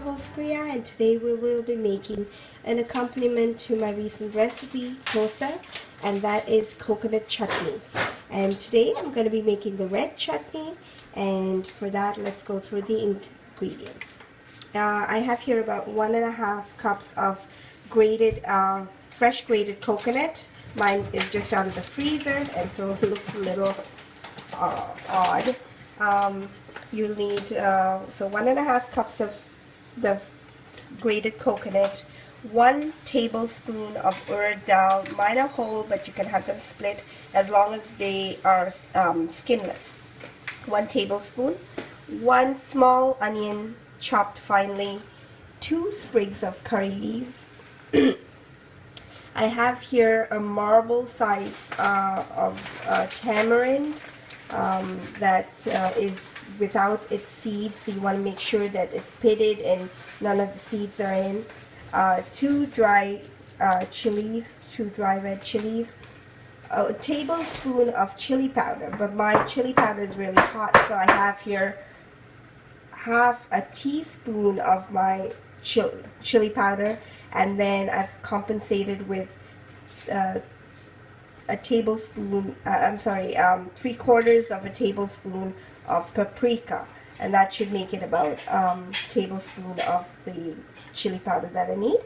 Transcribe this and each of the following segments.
host Priya, and today we will be making an accompaniment to my recent recipe, Thosai, and that is coconut chutney. And today I'm going to be making the red chutney, and for that let's go through the ingredients. I have here about 1.5 cups of grated, fresh grated coconut. Mine is just out of the freezer, and so it looks a little odd. You'll need so 1.5 cups of the grated coconut, 1 tablespoon of urd dal. Mine are whole, but you can have them split as long as they are skinless. 1 tablespoon, 1 small onion chopped finely, 2 sprigs of curry leaves. I have here a marble size of tamarind that is without its seeds, so you want to make sure that it's pitted and none of the seeds are in. 2 dry chilies, 2 dry red chilies, a tablespoon of chili powder, but my chili powder is really hot, so I have here half a teaspoon of my chili powder, and then I've compensated with a tablespoon, 3/4 of a tablespoon of paprika, and that should make it about a tablespoon of the chili powder that I need,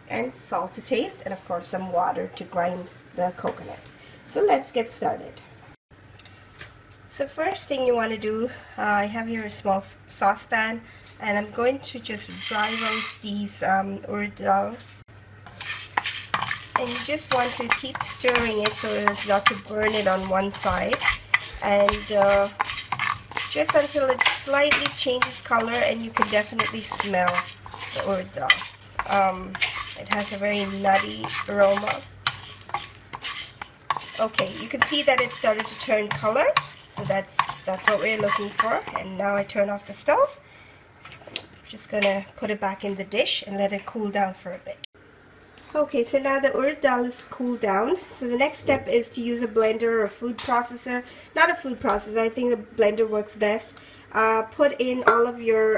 and salt to taste, and of course some water to grind the coconut. So let's get started. So first thing you want to do, I have here a small saucepan, and I'm going to just dry roast these urd dal. And you just want to keep stirring it so as not to burn it on one side, and just until it slightly changes color, and you can definitely smell the urd dal. It has a very nutty aroma. Okay, you can see that it started to turn color, so that's what we're looking for. And now I turn off the stove. I'm just gonna put it back in the dish and let it cool down for a bit. Okay, so now the urd dal is cooled down. So the next step is to use a blender or a food processor. Not a food processor, I think the blender works best. Put in all of your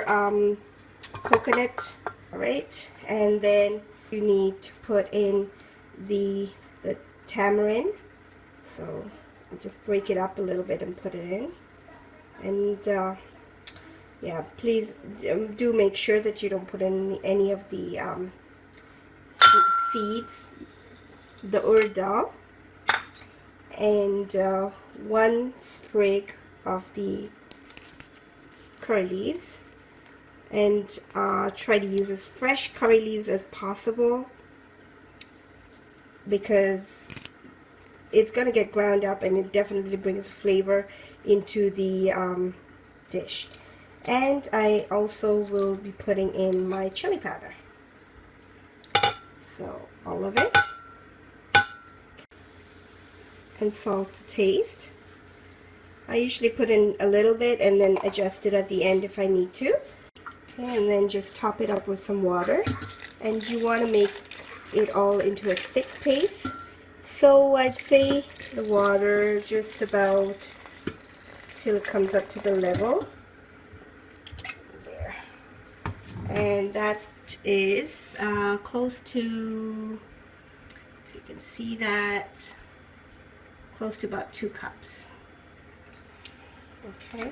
coconut, alright, and then you need to put in the tamarind. So just break it up a little bit and put it in. And yeah, please do make sure that you don't put in any of the seeds, the urd dal, and 1 sprig of the curry leaves, and try to use as fresh curry leaves as possible, because it's going to get ground up and it definitely brings flavor into the dish. And I also will be putting in my chili powder. So all of it, and salt to taste. I usually put in a little bit and then adjust it at the end if I need to. Okay, and then just top it up with some water, and you want to make it all into a thick paste. So I'd say the water just about till it comes up to the level there, and that is close to, if you can see that, close to about 2 cups. Okay,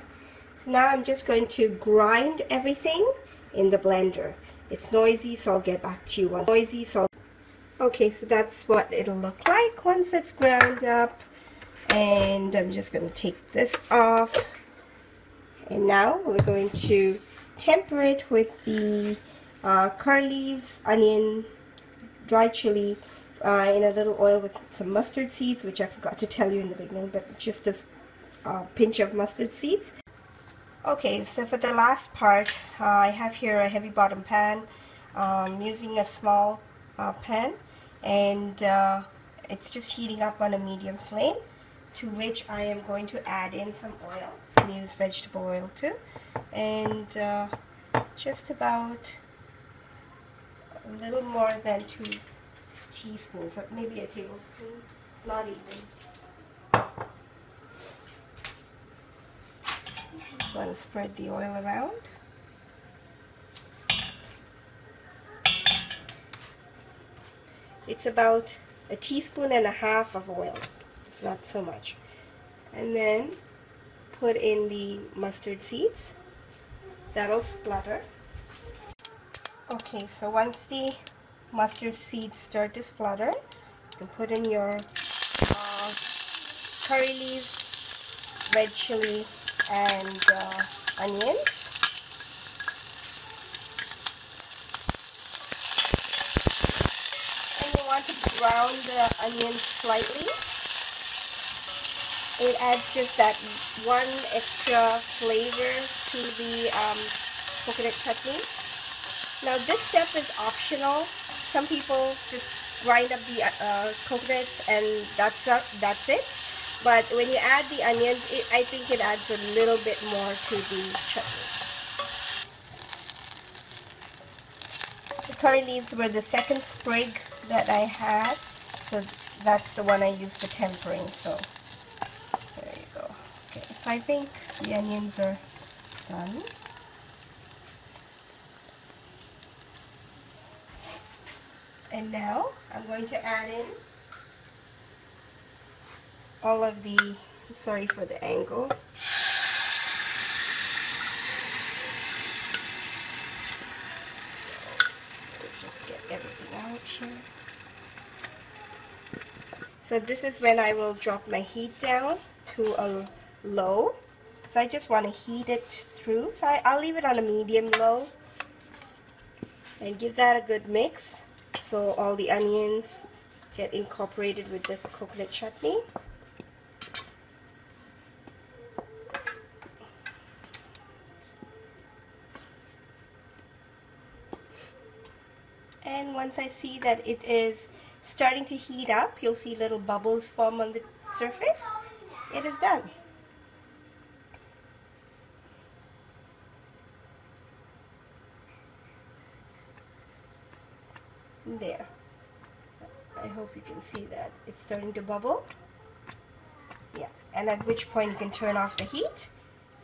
so now I'm just going to grind everything in the blender. It's noisy, so I'll get back to you once noisy. Okay, so that's what it'll look like once it's ground up, and I'm just going to take this off, and now we're going to temper it with the curry leaves, onion, dry chili, in a little oil with some mustard seeds, which I forgot to tell you in the beginning, but just a pinch of mustard seeds. Okay, so for the last part, I have here a heavy bottom pan. Using a small pan, and it's just heating up on a medium flame, to which I am going to add in some oil. You can use vegetable oil too, and just about a little more than 2 teaspoons, maybe a tablespoon, not even. Just want to spread the oil around. It's about a teaspoon and a half of oil. It's not so much. And then put in the mustard seeds. That'll splutter. Okay, so once the mustard seeds start to splutter, you can put in your curry leaves, red chili, and onions. And you want to brown the onions slightly. It adds just that one extra flavor to the coconut chutney. Now this step is optional. Some people just grind up the coconuts and that's it. But when you add the onions, I think it adds a little bit more to the chutney. The curry leaves were the second sprig that I had, so that's the one I used for tempering. So there you go. Okay, so I think the onions are done. And now I'm going to add in all of the, sorry for the angle. Just get everything out here. So this is when I will drop my heat down to a low. So I just want to heat it through. So I'll leave it on a medium low and give that a good mix, so all the onions get incorporated with the coconut chutney. And once I see that it is starting to heat up, you'll see little bubbles form on the surface. It is done. There. I hope you can see that. It's starting to bubble. Yeah, and at which point you can turn off the heat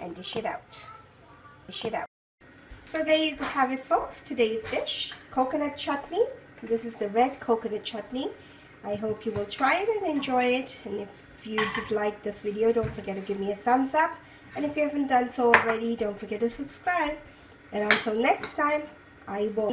and dish it out. Dish it out. So there you have it, folks. Today's dish, coconut chutney. This is the red coconut chutney. I hope you will try it and enjoy it. And if you did like this video, don't forget to give me a thumbs up. And if you haven't done so already, don't forget to subscribe. And until next time, I will.